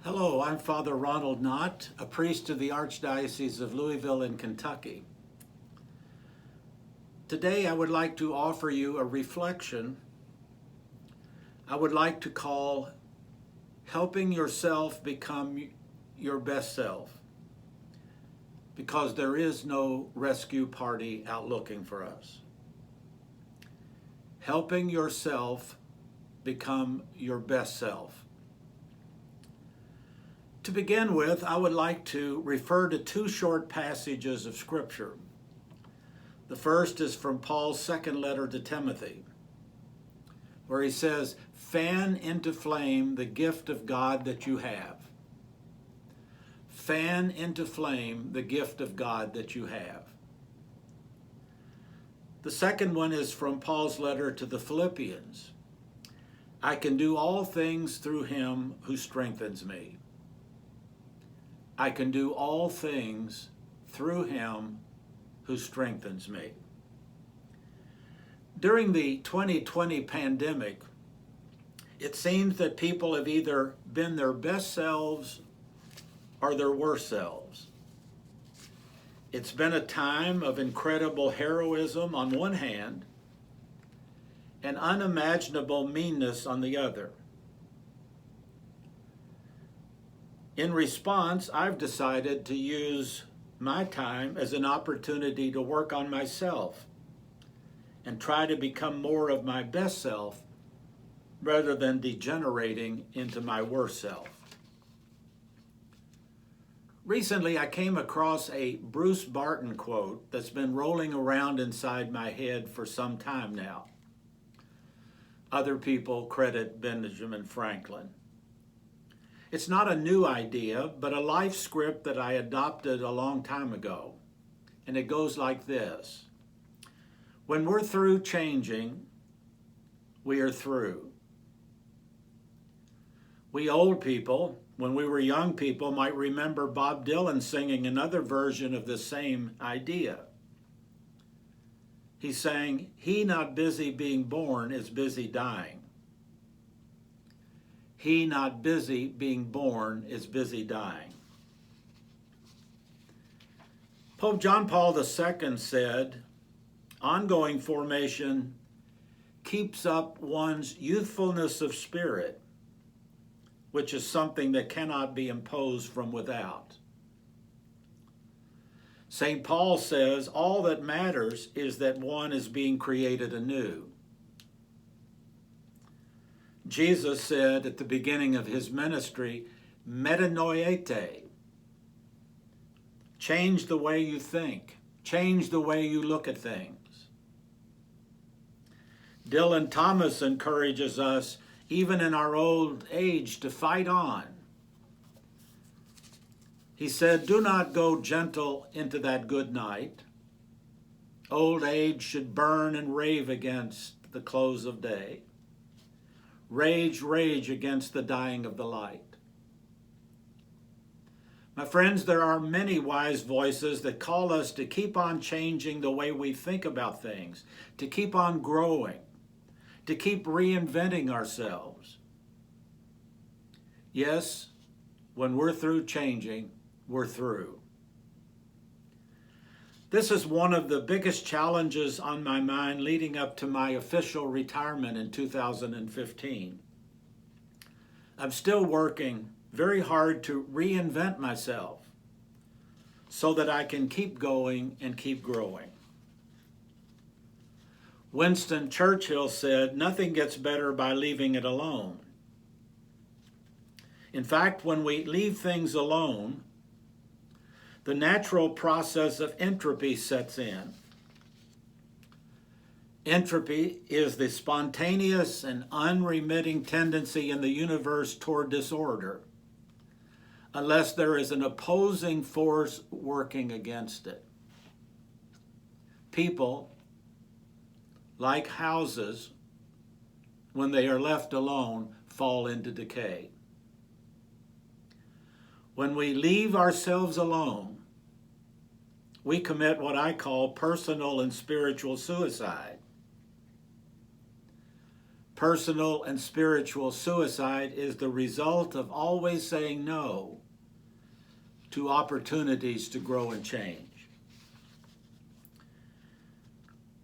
Hello, I'm Father Ronald Knott, a priest of the Archdiocese of Louisville in Kentucky. Today I would like to offer you a reflection I would like to call Helping Yourself Become Your Best Self, because there is no rescue party out looking for us. Helping yourself become your best self. To begin with, I would like to refer to two short passages of Scripture. The first is from Paul's second letter to Timothy, where he says, "Fan into flame the gift of God that you have." Fan into flame the gift of God that you have. The second one is from Paul's letter to the Philippians. "I can do all things through him who strengthens me." I can do all things through him who strengthens me. During the 2020 pandemic, it seems that people have either been their best selves or their worst selves. It's been a time of incredible heroism on one hand and unimaginable meanness on the other. In response, I've decided to use my time as an opportunity to work on myself and try to become more of my best self rather than degenerating into my worst self. Recently, I came across a Bruce Barton quote that's been rolling around inside my head for some time now. Other people credit Benjamin Franklin. It's not a new idea, but a life script that I adopted a long time ago. And it goes like this: when we're through changing, we are through. We old people, when we were young people, might remember Bob Dylan singing another version of the same idea. He sang, "He not busy being born is busy dying." He not busy being born is busy dying. Pope John Paul II said, "Ongoing formation keeps up one's youthfulness of spirit, which is something that cannot be imposed from without." St. Paul says, "All that matters is that one is being created anew." Jesus said at the beginning of his ministry, "Metanoete." Change the way you think. Change the way you look at things. Dylan Thomas encourages us, even in our old age, to fight on. He said, "Do not go gentle into that good night. Old age should burn and rave against the close of day. Rage, rage against the dying of the light." My friends, there are many wise voices that call us to keep on changing the way we think about things, to keep on growing, to keep reinventing ourselves. Yes, when we're through changing, we're through. This is one of the biggest challenges on my mind leading up to my official retirement in 2015. I'm still working very hard to reinvent myself so that I can keep going and keep growing. Winston Churchill said, "Nothing gets better by leaving it alone." In fact, when we leave things alone, the natural process of entropy sets in. Entropy is the spontaneous and unremitting tendency in the universe toward disorder, unless there is an opposing force working against it. People, like houses, when they are left alone, fall into decay. When we leave ourselves alone, we commit what I call personal and spiritual suicide. Personal and spiritual suicide is the result of always saying no to opportunities to grow and change.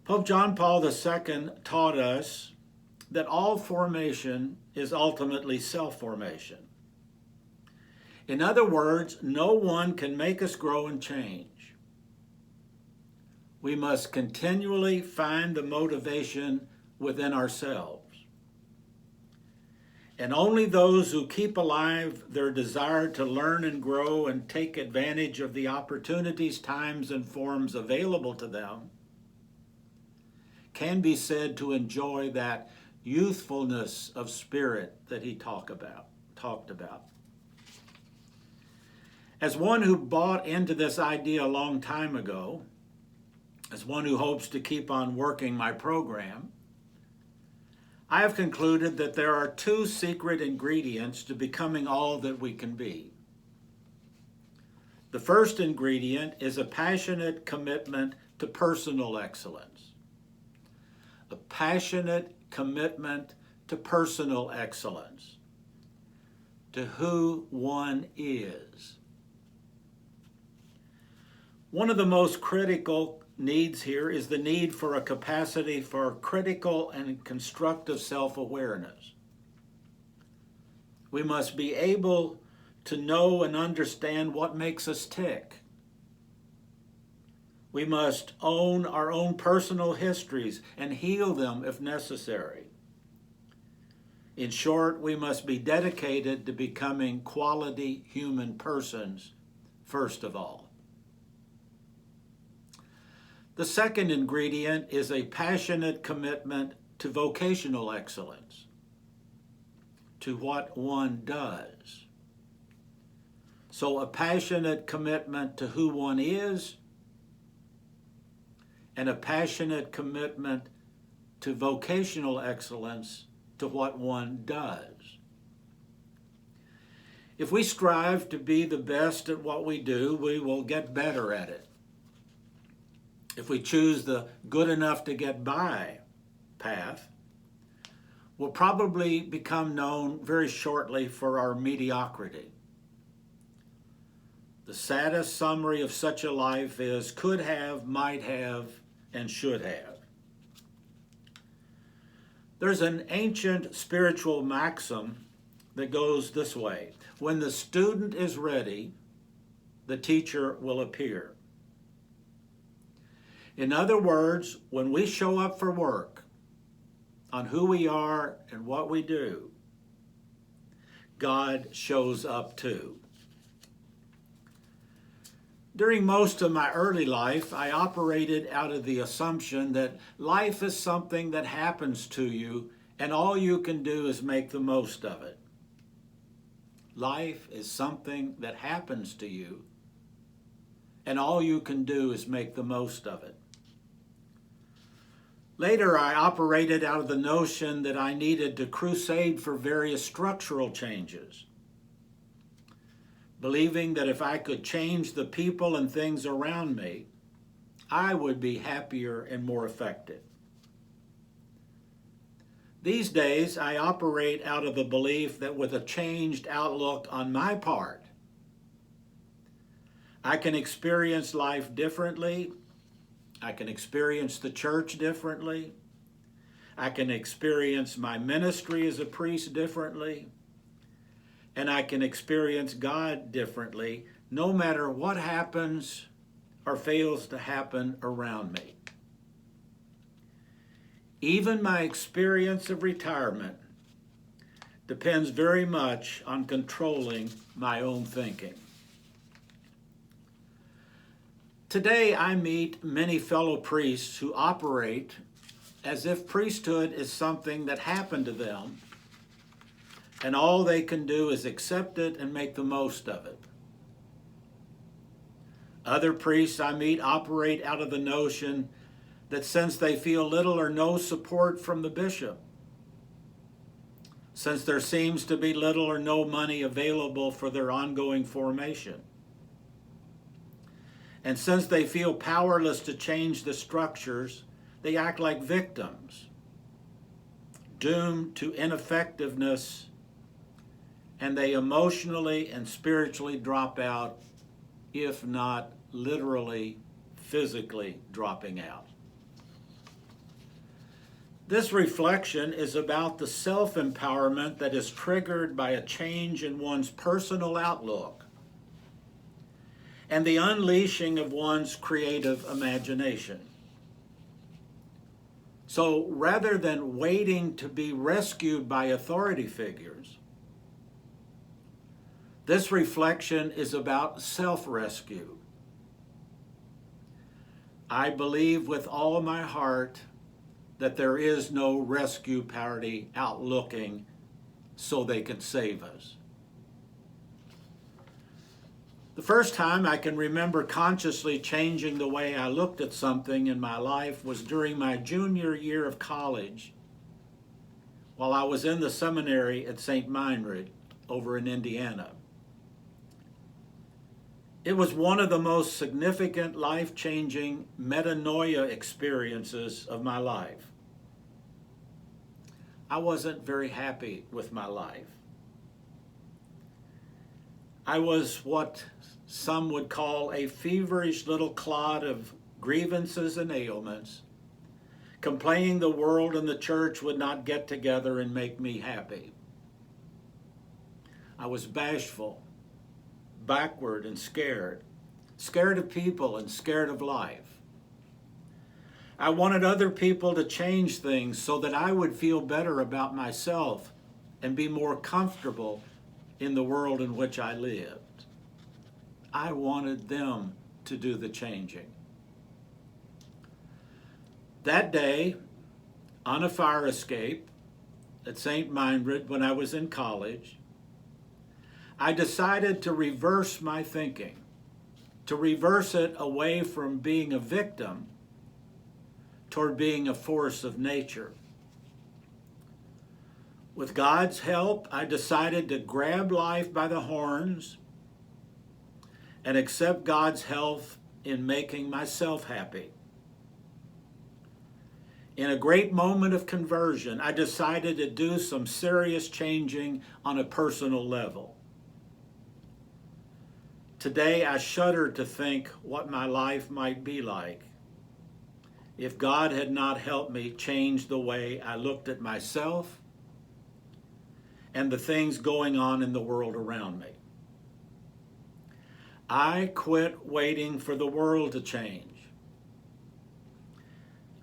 Pope John Paul II taught us that all formation is ultimately self-formation. In other words, no one can make us grow and change. We must continually find the motivation within ourselves. And only those who keep alive their desire to learn and grow and take advantage of the opportunities, times, and forms available to them can be said to enjoy that youthfulness of spirit that he talked about. As one who bought into this idea a long time ago, as one who hopes to keep on working my program, I have concluded that there are two secret ingredients to becoming all that we can be. The first ingredient is a passionate commitment to personal excellence. A passionate commitment to personal excellence, to who one is. One of the most critical needs here is the need for a capacity for critical and constructive self-awareness. We must be able to know and understand what makes us tick. We must own our own personal histories and heal them if necessary. In short, we must be dedicated to becoming quality human persons, first of all. The second ingredient is a passionate commitment to vocational excellence, to what one does. So a passionate commitment to who one is, and a passionate commitment to vocational excellence to what one does. If we strive to be the best at what we do, we will get better at it. If we choose the good enough to get by path, we'll probably become known very shortly for our mediocrity. The saddest summary of such a life is could have, might have, and should have. There's an ancient spiritual maxim that goes this way: when the student is ready, the teacher will appear. In other words, when we show up for work on who we are and what we do, God shows up too. During most of my early life, I operated out of the assumption that life is something that happens to you and all you can do is make the most of it. Life is something that happens to you and all you can do is make the most of it. Later, I operated out of the notion that I needed to crusade for various structural changes, believing that if I could change the people and things around me, I would be happier and more effective. These days, I operate out of the belief that with a changed outlook on my part, I can experience life differently. I can experience the church differently. I can experience my ministry as a priest differently. And I can experience God differently, no matter what happens or fails to happen around me. Even my experience of retirement depends very much on controlling my own thinking. Today, I meet many fellow priests who operate as if priesthood is something that happened to them, and all they can do is accept it and make the most of it. Other priests I meet operate out of the notion that since they feel little or no support from the bishop, since there seems to be little or no money available for their ongoing formation, and since they feel powerless to change the structures, they act like victims, doomed to ineffectiveness, and they emotionally and spiritually drop out, if not literally, physically dropping out. This reflection is about the self-empowerment that is triggered by a change in one's personal outlook and the unleashing of one's creative imagination. So rather than waiting to be rescued by authority figures, this reflection is about self-rescue. I believe with all my heart that there is no rescue party out looking so they can save us. The first time I can remember consciously changing the way I looked at something in my life was during my junior year of college, while I was in the seminary at St. Meinrad over in Indiana. It was one of the most significant life-changing metanoia experiences of my life. I wasn't very happy with my life. I was what some would call a feverish little clod of grievances and ailments, complaining the world and the church would not get together and make me happy. I was bashful, backward and scared of people and scared of life. I wanted other people to change things so that I would feel better about myself and be more comfortable in the world in which I lived. I wanted them to do the changing. That day, on a fire escape at St. Meinrad when I was in college, I decided to reverse my thinking, to reverse it away from being a victim toward being a force of nature. With God's help, I decided to grab life by the horns and accept God's help in making myself happy. In a great moment of conversion, I decided to do some serious changing on a personal level. Today, I shudder to think what my life might be like if God had not helped me change the way I looked at myself and the things going on in the world around me. I quit waiting for the world to change.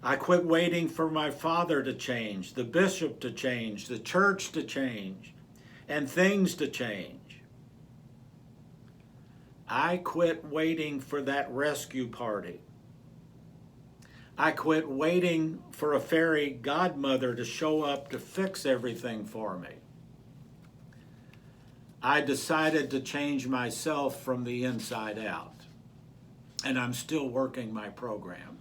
I quit waiting for my father to change, the bishop to change, the church to change, and things to change. I quit waiting for that rescue party. I quit waiting for a fairy godmother to show up to fix everything for me. I decided to change myself from the inside out, and I'm still working my program.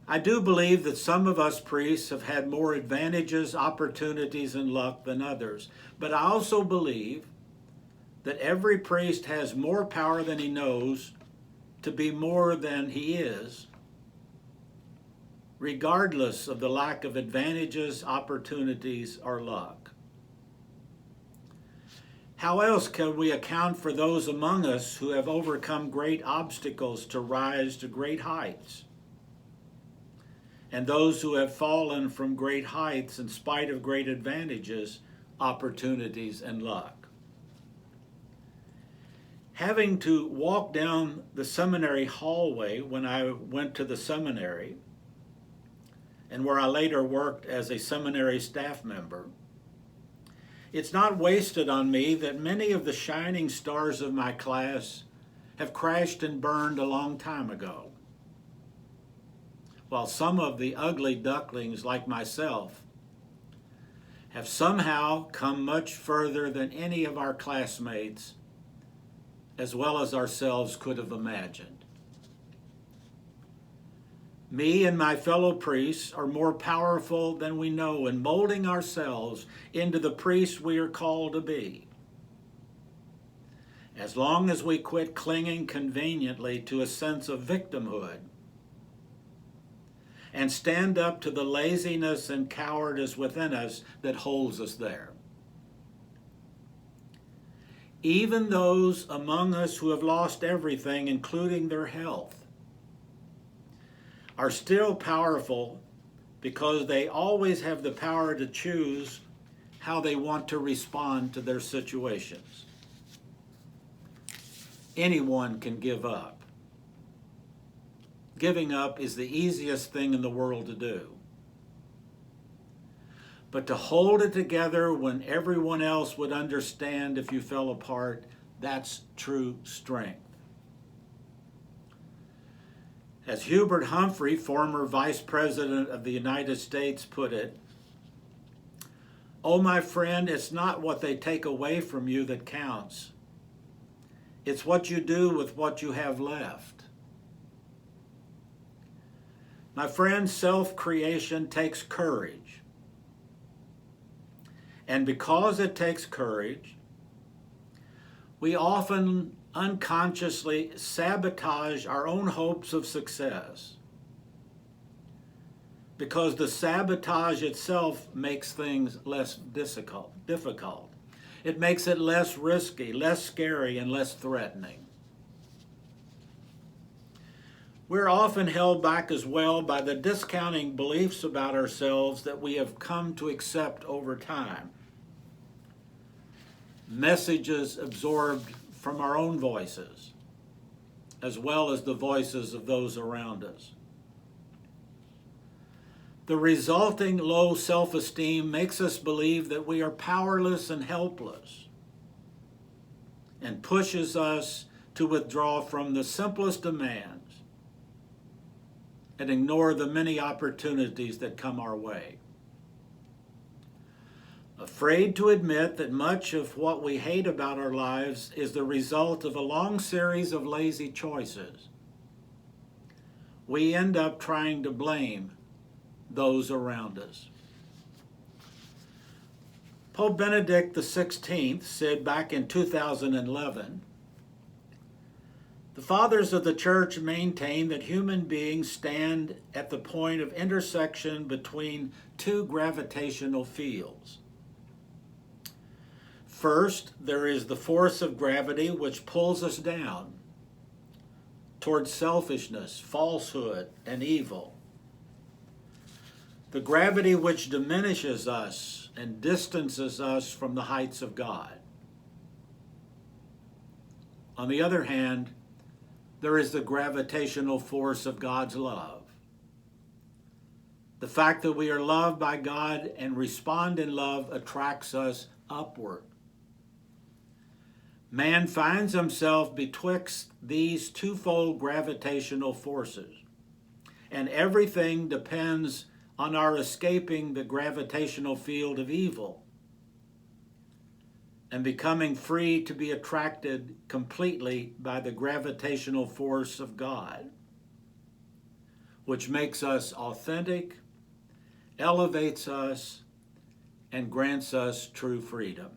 I do believe that some of us priests have had more advantages, opportunities, and luck than others, but I also believe that every priest has more power than he knows to be more than he is, regardless of the lack of advantages, opportunities, or luck. How else can we account for those among us who have overcome great obstacles to rise to great heights, and those who have fallen from great heights in spite of great advantages, opportunities, and luck? Having to walk down the seminary hallway when I went to the seminary, and where I later worked as a seminary staff member, it's not wasted on me that many of the shining stars of my class have crashed and burned a long time ago, while some of the ugly ducklings like myself have somehow come much further than any of our classmates as well as ourselves could have imagined. Me and my fellow priests are more powerful than we know in molding ourselves into the priests we are called to be. As long as we quit clinging conveniently to a sense of victimhood and stand up to the laziness and cowardice within us that holds us there. Even those among us who have lost everything, including their health, are still powerful because they always have the power to choose how they want to respond to their situations. Anyone can give up. Giving up is the easiest thing in the world to do. But to hold it together when everyone else would understand if you fell apart, that's true strength. As Hubert Humphrey, former Vice President of the United States, put it, "Oh, my friend, it's not what they take away from you that counts. It's what you do with what you have left." My friend, self-creation takes courage. And because it takes courage, we often unconsciously sabotage our own hopes of success, because the sabotage itself makes things less difficult. It makes it less risky, less scary, and less threatening. We're often held back as well by the discounting beliefs about ourselves that we have come to accept over time. Messages absorbed from our own voices, as well as the voices of those around us. The resulting low self-esteem makes us believe that we are powerless and helpless, and pushes us to withdraw from the simplest demands and ignore the many opportunities that come our way. Afraid to admit that much of what we hate about our lives is the result of a long series of lazy choices, we end up trying to blame those around us. Pope Benedict XVI said back in 2011, "The fathers of the church maintain that human beings stand at the point of intersection between two gravitational fields. First, there is the force of gravity which pulls us down towards selfishness, falsehood, and evil. The gravity which diminishes us and distances us from the heights of God. On the other hand, there is the gravitational force of God's love. The fact that we are loved by God and respond in love attracts us upward. Man finds himself betwixt these twofold gravitational forces, and everything depends on our escaping the gravitational field of evil and becoming free to be attracted completely by the gravitational force of God, which makes us authentic, elevates us, and grants us true freedom."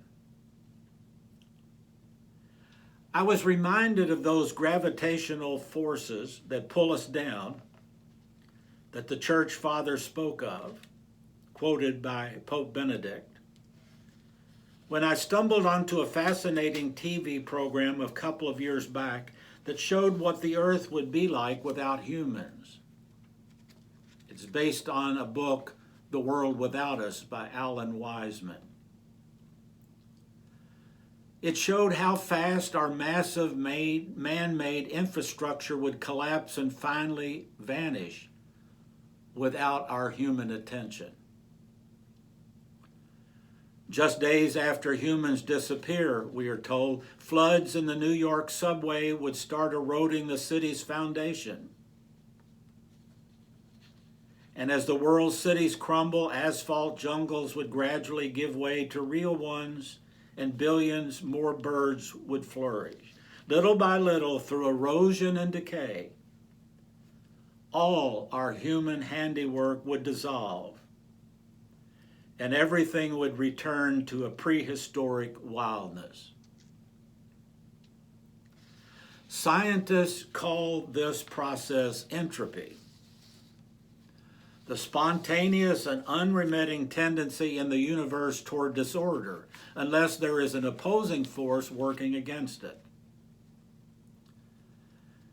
I was reminded of those gravitational forces that pull us down that the church fathers spoke of, quoted by Pope Benedict, when I stumbled onto a fascinating TV program a couple of years back that showed what the earth would be like without humans. It's based on a book, The World Without Us, by Alan Wiseman. It showed how fast our massive man-made infrastructure would collapse and finally vanish without our human attention. Just days after humans disappear, we are told, floods in the New York subway would start eroding the city's foundation. And as the world's cities crumble, asphalt jungles would gradually give way to real ones, and billions more birds would flourish. Little by little, through erosion and decay, all our human handiwork would dissolve, and everything would return to a prehistoric wildness. Scientists call this process entropy. the spontaneous and unremitting tendency in the universe toward disorder, unless there is an opposing force working against it.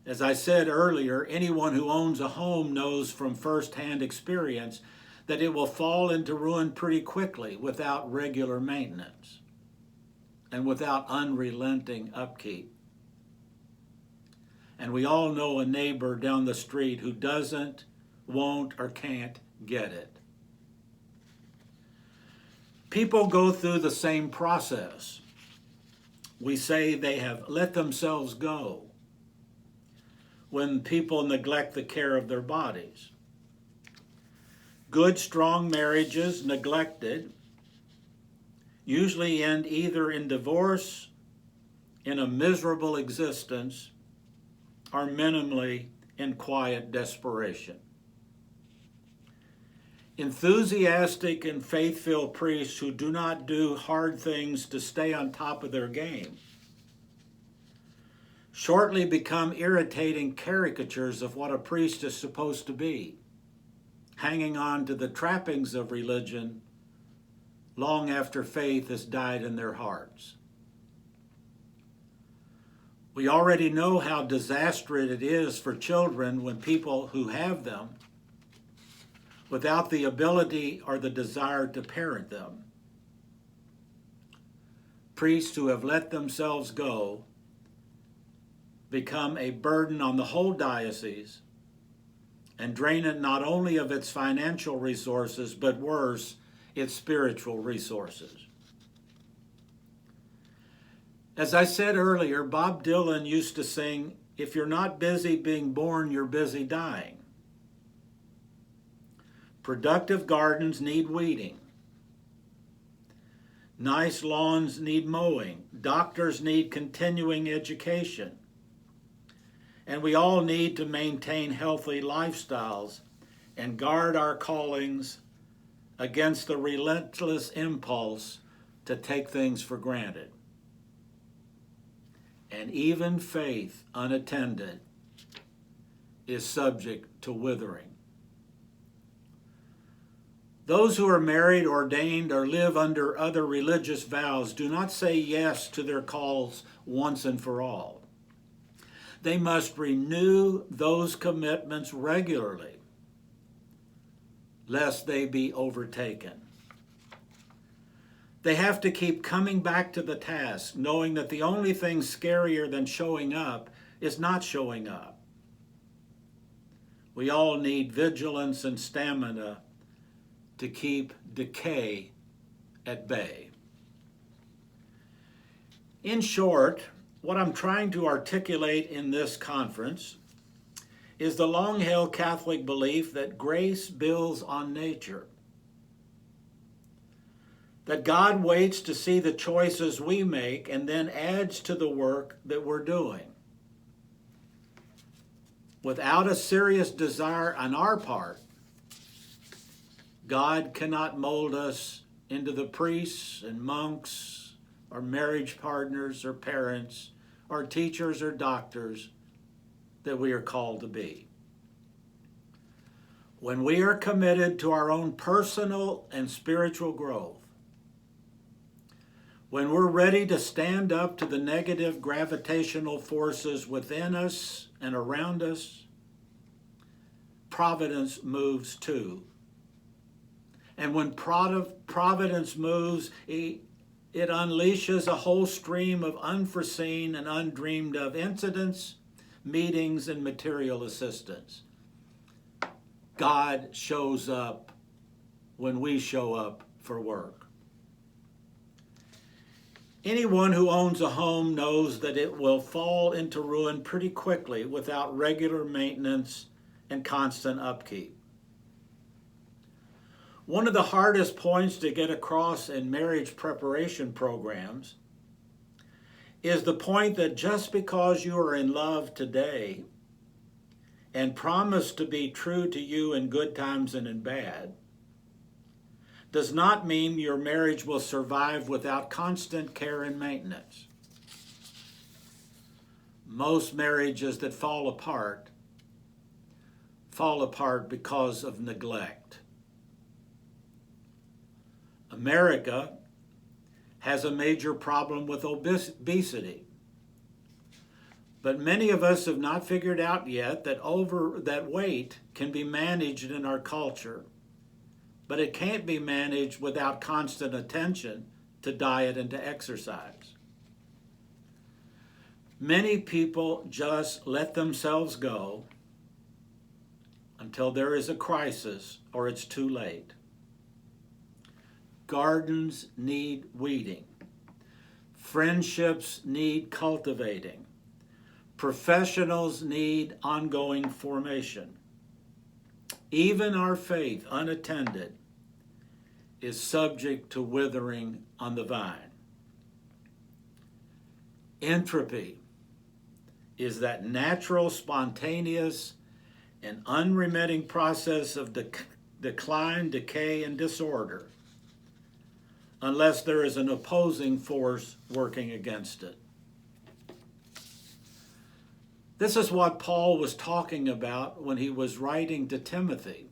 As I said earlier, anyone who owns a home knows from first-hand experience that it will fall into ruin pretty quickly without regular maintenance and without unrelenting upkeep. And we all know a neighbor down the street who doesn't, won't, or can't get it. People go through the same process. We say they have let themselves go when people neglect the care of their bodies. Good, strong marriages neglected usually end either in divorce, in a miserable existence, or minimally in quiet desperation. Enthusiastic and faith-filled priests who do not do hard things to stay on top of their game shortly become irritating caricatures of what a priest is supposed to be, hanging on to the trappings of religion long after faith has died in their hearts. We already know how disastrous it is for children when people who have them, without the ability or the desire to parent them, priests who have let themselves go, become a burden on the whole diocese and drain it not only of its financial resources, but worse, its spiritual resources. As I said earlier, Bob Dylan used to sing, "If you're not busy being born, you're busy dying." Productive gardens need weeding. Nice lawns need mowing. Doctors need continuing education. And we all need to maintain healthy lifestyles and guard our callings against the relentless impulse to take things for granted. And even faith unattended is subject to withering. Those who are married, ordained, or live under other religious vows do not say yes to their calls once and for all. They must renew those commitments regularly, lest they be overtaken. They have to keep coming back to the task, knowing that the only thing scarier than showing up is not showing up. We all need vigilance and stamina to keep decay at bay. In short, what I'm trying to articulate in this conference is the long-held Catholic belief that grace builds on nature, that God waits to see the choices we make and then adds to the work that we're doing. Without a serious desire on our part, God cannot mold us into the priests and monks or marriage partners or parents or teachers or doctors that we are called to be. When we are committed to our own personal and spiritual growth, when we're ready to stand up to the negative gravitational forces within us and around us, providence moves too. And when providence moves, it unleashes a whole stream of unforeseen and undreamed of incidents, meetings, and material assistance. God shows up when we show up for work. Anyone who owns a home knows that it will fall into ruin pretty quickly without regular maintenance and constant upkeep. One of the hardest points to get across in marriage preparation programs is the point that just because you are in love today and promise to be true to you in good times and in bad does not mean your marriage will survive without constant care and maintenance. Most marriages that fall apart fall apart because of neglect. America has a major problem with obesity. But many of us have not figured out yet that weight can be managed in our culture, but it can't be managed without constant attention to diet and to exercise. Many people just let themselves go until there is a crisis or it's too late. Gardens need weeding. Friendships need cultivating. Professionals need ongoing formation. Even our faith, unattended, is subject to withering on the vine. Entropy is that natural, spontaneous, and unremitting process of decline, decay, and disorder, unless there is an opposing force working against it. This is what Paul was talking about when he was writing to Timothy.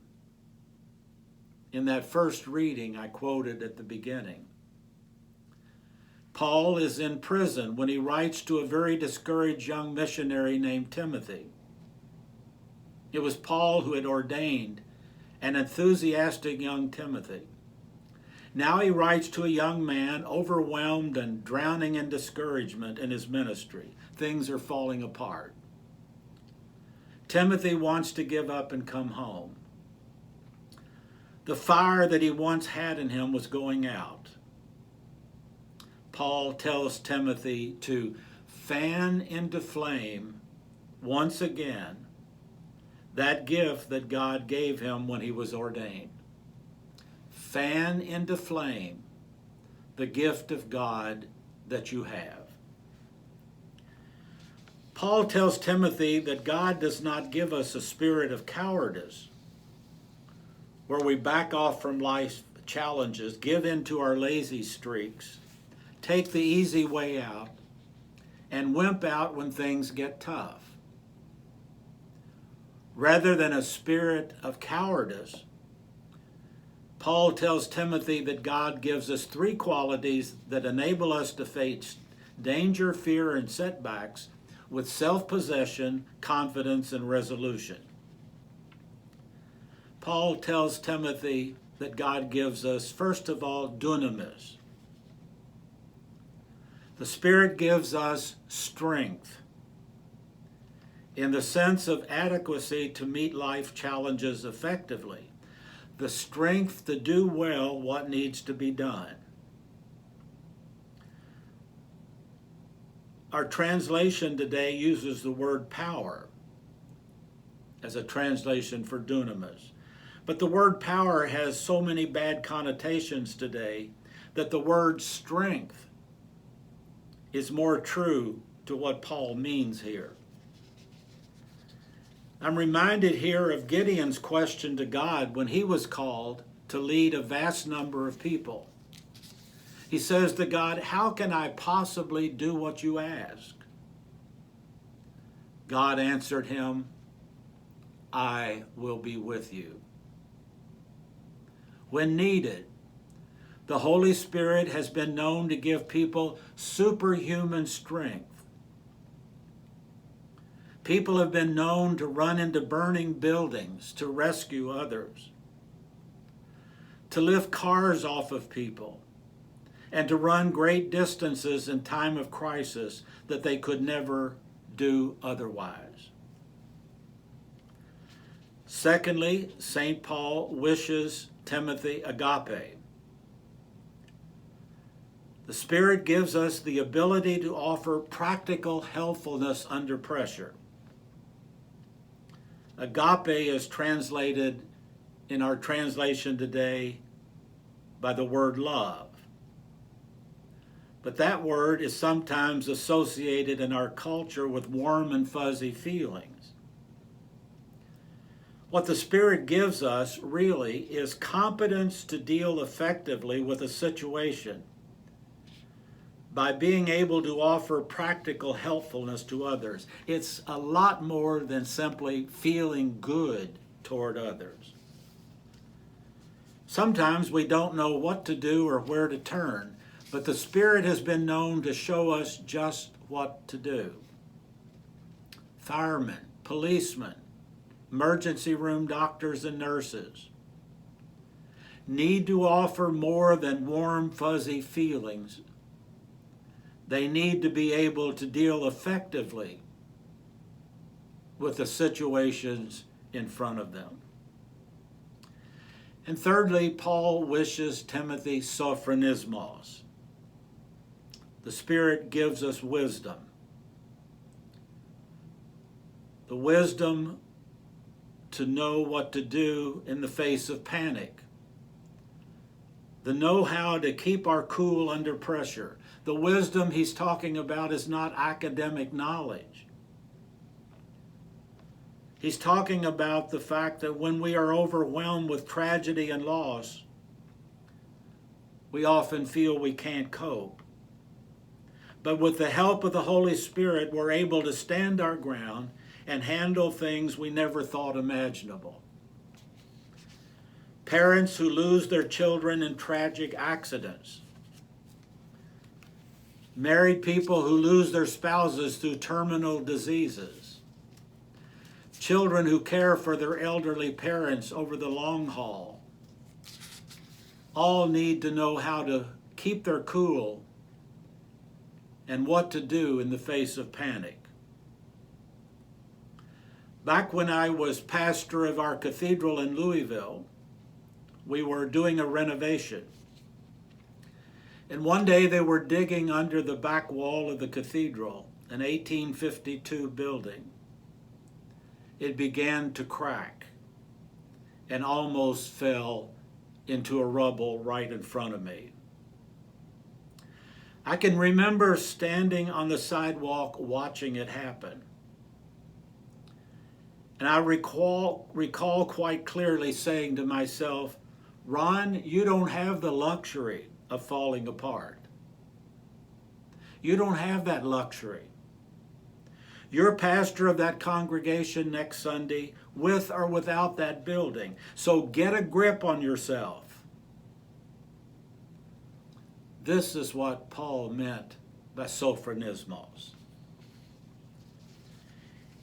In that first reading I quoted at the beginning. Paul is in prison when he writes to a very discouraged young missionary named Timothy. It was Paul who had ordained an enthusiastic young Timothy. Now he writes to a young man overwhelmed and drowning in discouragement in his ministry. Things are falling apart. Timothy wants to give up and come home. The fire that he once had in him was going out. Paul tells Timothy to fan into flame once again that gift that God gave him when he was ordained. Fan into flame the gift of God that you have. Paul tells Timothy that God does not give us a spirit of cowardice, where we back off from life's challenges, give in to our lazy streaks, take the easy way out, and wimp out when things get tough. Rather than a spirit of cowardice, Paul tells Timothy that God gives us three qualities that enable us to face danger, fear, and setbacks with self-possession, confidence, and resolution. Paul tells Timothy that God gives us, first of all, dunamis. The Spirit gives us strength in the sense of adequacy to meet life challenges effectively, the strength to do well what needs to be done. Our translation today uses the word power as a translation for dunamis. But the word power has so many bad connotations today that the word strength is more true to what Paul means here. I'm reminded here of Gideon's question to God when he was called to lead a vast number of people. He says to God, "How can I possibly do what you ask?" God answered him, "I will be with you." When needed, the Holy Spirit has been known to give people superhuman strength. People have been known to run into burning buildings to rescue others, to lift cars off of people, and to run great distances in time of crisis that they could never do otherwise. Secondly, St. Paul wishes Timothy agape. The Spirit gives us the ability to offer practical helpfulness under pressure. Agape is translated in our translation today by the word love. But that word is sometimes associated in our culture with warm and fuzzy feelings. What the Spirit gives us really is competence to deal effectively with a situation by being able to offer practical helpfulness to others. It's a lot more than simply feeling good toward others. Sometimes we don't know what to do or where to turn, but the Spirit has been known to show us just what to do. Firemen, policemen, emergency room doctors and nurses need to offer more than warm, fuzzy feelings. They need to be able to deal effectively with the situations in front of them. And thirdly, Paul wishes Timothy sophronismos. The Spirit gives us wisdom. The wisdom to know what to do in the face of panic. The know-how to keep our cool under pressure. The wisdom he's talking about is not academic knowledge. He's talking about the fact that when we are overwhelmed with tragedy and loss, we often feel we can't cope. But with the help of the Holy Spirit, we're able to stand our ground and handle things we never thought imaginable. Parents who lose their children in tragic accidents. Married people who lose their spouses through terminal diseases. Children who care for their elderly parents over the long haul. All need to know how to keep their cool and what to do in the face of panic. Back when I was pastor of our cathedral in Louisville, we were doing a renovation. And one day they were digging under the back wall of the cathedral, an 1852 building. It began to crack and almost fell into a rubble right in front of me. I can remember standing on the sidewalk watching it happen. And I recall quite clearly saying to myself, Ron, you don't have the luxury of falling apart. You don't have that luxury. You're pastor of that congregation next Sunday, with or without that building. So get a grip on yourself. This is what Paul meant by sophronismos.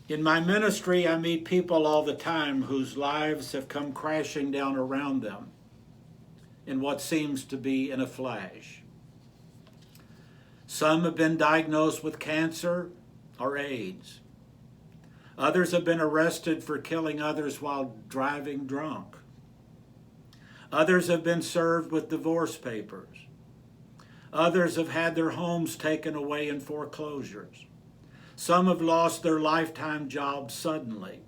In my ministry, I meet people all the time whose lives have come crashing down around them in what seems to be in a flash. Some have been diagnosed with cancer or AIDS. Others have been arrested for killing others while driving drunk. Others have been served with divorce papers. Others have had their homes taken away in foreclosures. Some have lost their lifetime jobs suddenly.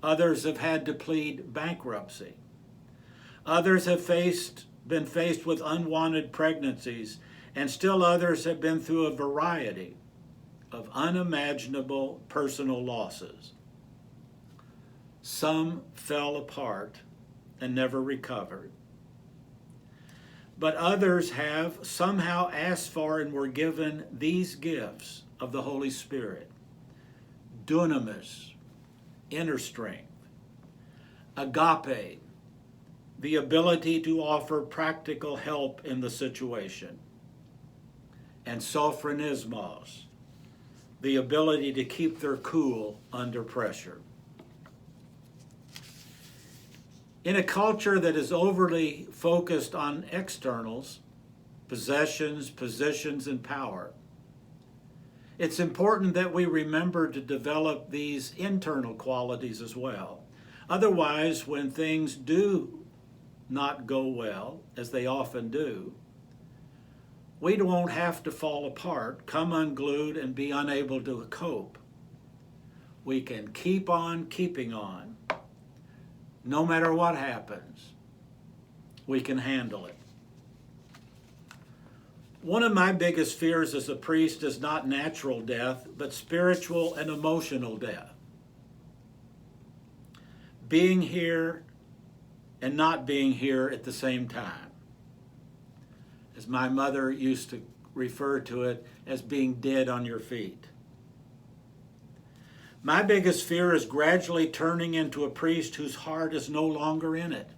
Others have had to plead bankruptcy. Others have been faced with unwanted pregnancies, and still others have been through a variety of unimaginable personal losses. Some fell apart and never recovered. But others have somehow asked for and were given these gifts of the Holy Spirit: dunamis, inner strength; agape, the ability to offer practical help in the situation; and sophronismos, the ability to keep their cool under pressure. In a culture that is overly focused on externals, possessions, positions, and power, it's important that we remember to develop these internal qualities as well. Otherwise, when things do not go well, as they often do, we won't have to fall apart, come unglued, and be unable to cope. We can keep on keeping on. No matter what happens, we can handle it. One of my biggest fears as a priest is not natural death, but spiritual and emotional death. Being here and not being here at the same time. As my mother used to refer to it, as being dead on your feet. My biggest fear is gradually turning into a priest whose heart is no longer in it.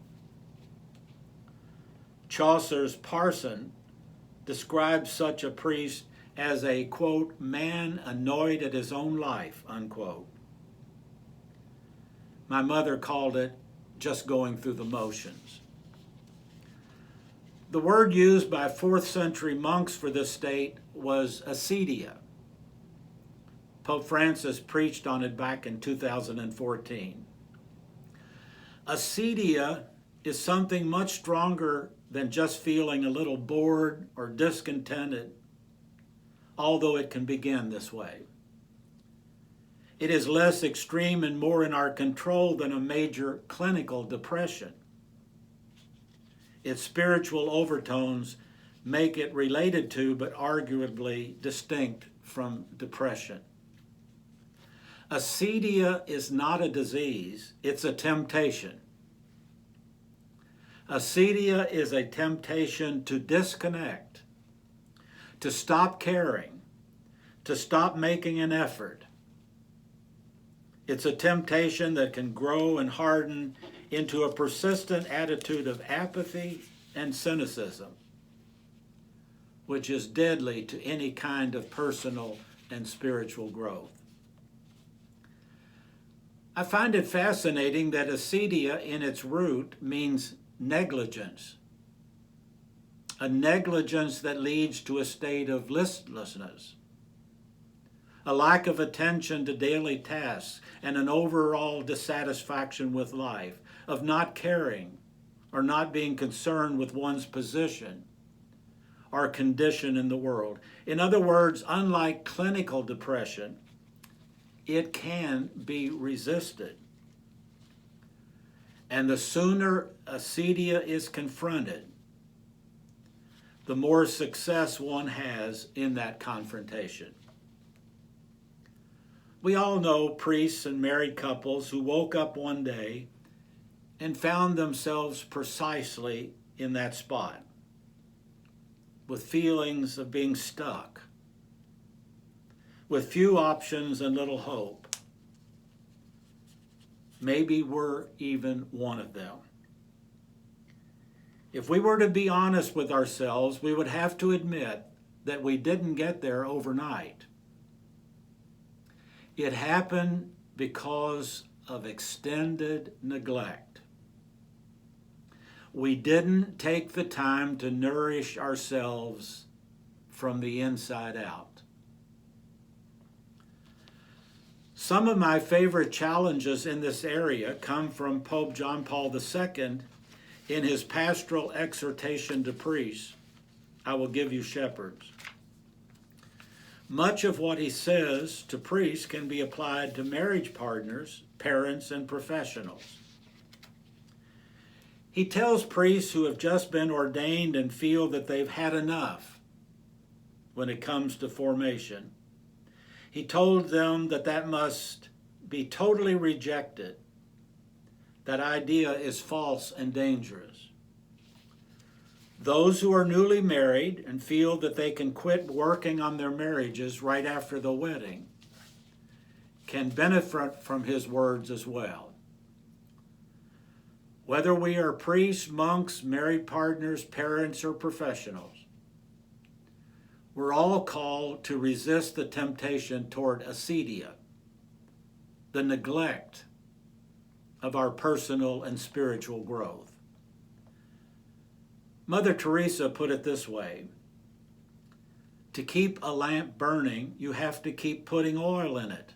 Chaucer's Parson describes such a priest as a, quote, man annoyed at his own life, unquote. My mother called it just going through the motions. The word used by 4th century monks for this state was acedia. Pope Francis preached on it back in 2014. Acedia is something much stronger than just feeling a little bored or discontented, although it can begin this way. It is less extreme and more in our control than a major clinical depression. Its spiritual overtones make it related to, but arguably distinct from, depression. Acedia is not a disease, it's a temptation. Acedia is a temptation to disconnect, to stop caring, to stop making an effort. It's a temptation that can grow and harden into a persistent attitude of apathy and cynicism, which is deadly to any kind of personal and spiritual growth. I find it fascinating that acedia in its root means negligence, a negligence that leads to a state of listlessness, a lack of attention to daily tasks, and an overall dissatisfaction with life, of not caring or not being concerned with one's position or condition in the world. In other words, unlike clinical depression, it can be resisted. And the sooner acedia is confronted, the more success one has in that confrontation. We all know priests and married couples who woke up one day and found themselves precisely in that spot, with feelings of being stuck, with few options and little hope. Maybe we're even one of them. If we were to be honest with ourselves, we would have to admit that we didn't get there overnight. It happened because of extended neglect. We didn't take the time to nourish ourselves from the inside out. Some of my favorite challenges in this area come from Pope John Paul II in his pastoral exhortation to priests, I will give you shepherds. Much of what he says to priests can be applied to marriage partners, parents, and professionals. He tells priests who have just been ordained and feel that they've had enough when it comes to formation. He told them that that must be totally rejected. That idea is false and dangerous. Those who are newly married and feel that they can quit working on their marriages right after the wedding can benefit from his words as well. Whether we are priests, monks, married partners, parents, or professionals, we're all called to resist the temptation toward acedia, the neglect of our personal and spiritual growth. Mother Teresa put it this way: to keep a lamp burning, you have to keep putting oil in it.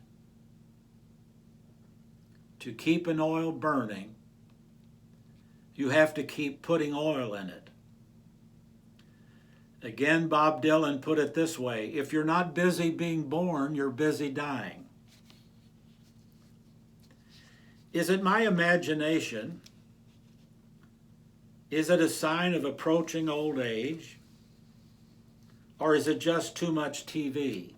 To keep an oil burning, you have to keep putting oil in it. Again, Bob Dylan put it this way: if you're not busy being born, you're busy dying. Is it my imagination? Is it a sign of approaching old age? Or is it just too much TV?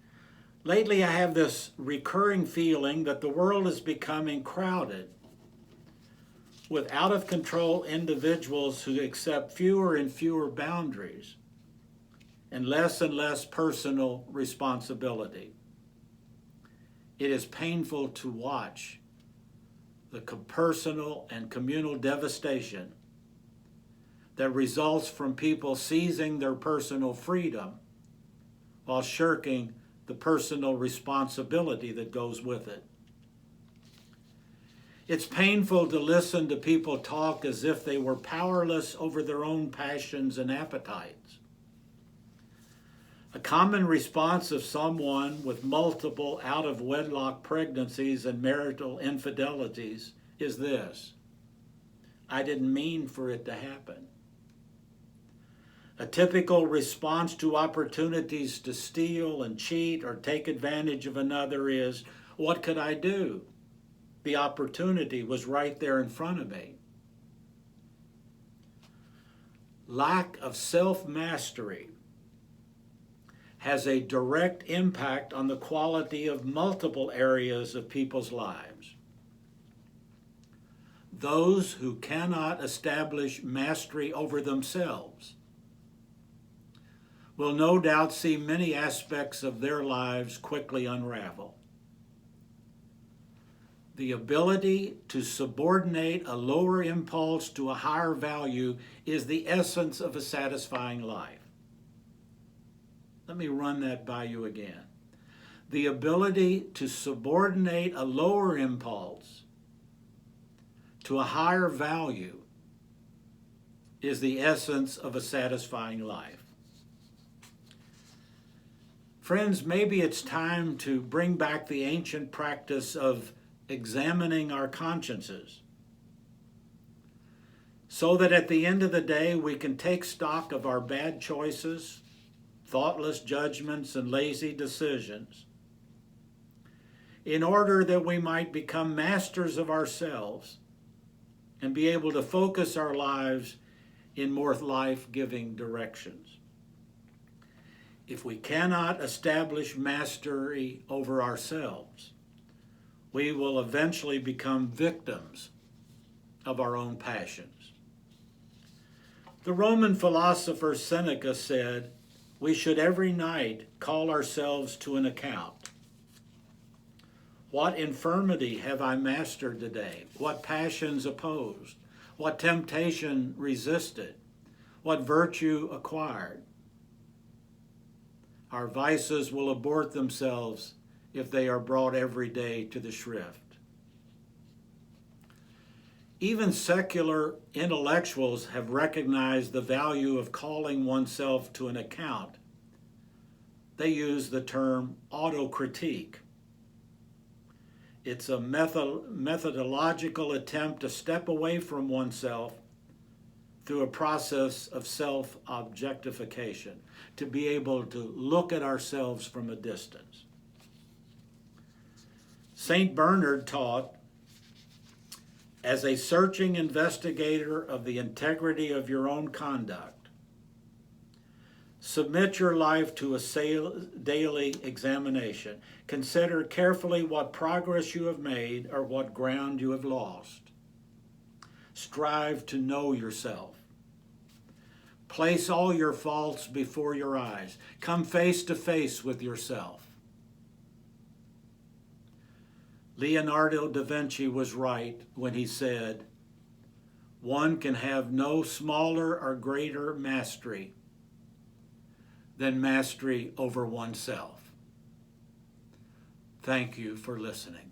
Lately, I have this recurring feeling that the world is becoming crowded with out-of-control individuals who accept fewer and fewer boundaries and less personal responsibility. it is painful to watch the personal and communal devastation that results from people seizing their personal freedom while shirking the personal responsibility that goes with it. It's painful to listen to people talk as if they were powerless over their own passions and appetites. A common response of someone with multiple out-of-wedlock pregnancies and marital infidelities is this: I didn't mean for it to happen. A typical response to opportunities to steal and cheat or take advantage of another is, what could I do? The opportunity was right there in front of me. Lack of self-mastery has a direct impact on the quality of multiple areas of people's lives. Those who cannot establish mastery over themselves will no doubt see many aspects of their lives quickly unravel. The ability to subordinate a lower impulse to a higher value is the essence of a satisfying life. Let me run that by you again. The ability to subordinate a lower impulse to a higher value is the essence of a satisfying life. Friends, maybe it's time to bring back the ancient practice of examining our consciences so that at the end of the day we can take stock of our bad choices, thoughtless judgments, and lazy decisions in order that we might become masters of ourselves and be able to focus our lives in more life-giving directions. If we cannot establish mastery over ourselves, we will eventually become victims of our own passions. The Roman philosopher Seneca said, we should every night call ourselves to an account. What infirmity have I mastered today? What passions opposed? What temptation resisted? What virtue acquired? Our vices will abort themselves if they are brought every day to the shrift. Even secular intellectuals have recognized the value of calling oneself to an account. They use the term autocritique. It's a methodological attempt to step away from oneself through a process of self-objectification, to be able to look at ourselves from a distance. St. Bernard taught, as a searching investigator of the integrity of your own conduct, submit your life to a daily examination. Consider carefully what progress you have made or what ground you have lost. Strive to know yourself. Place all your faults before your eyes. Come face to face with yourself. Leonardo da Vinci was right when he said, one can have no smaller or greater mastery than mastery over oneself. Thank you for listening.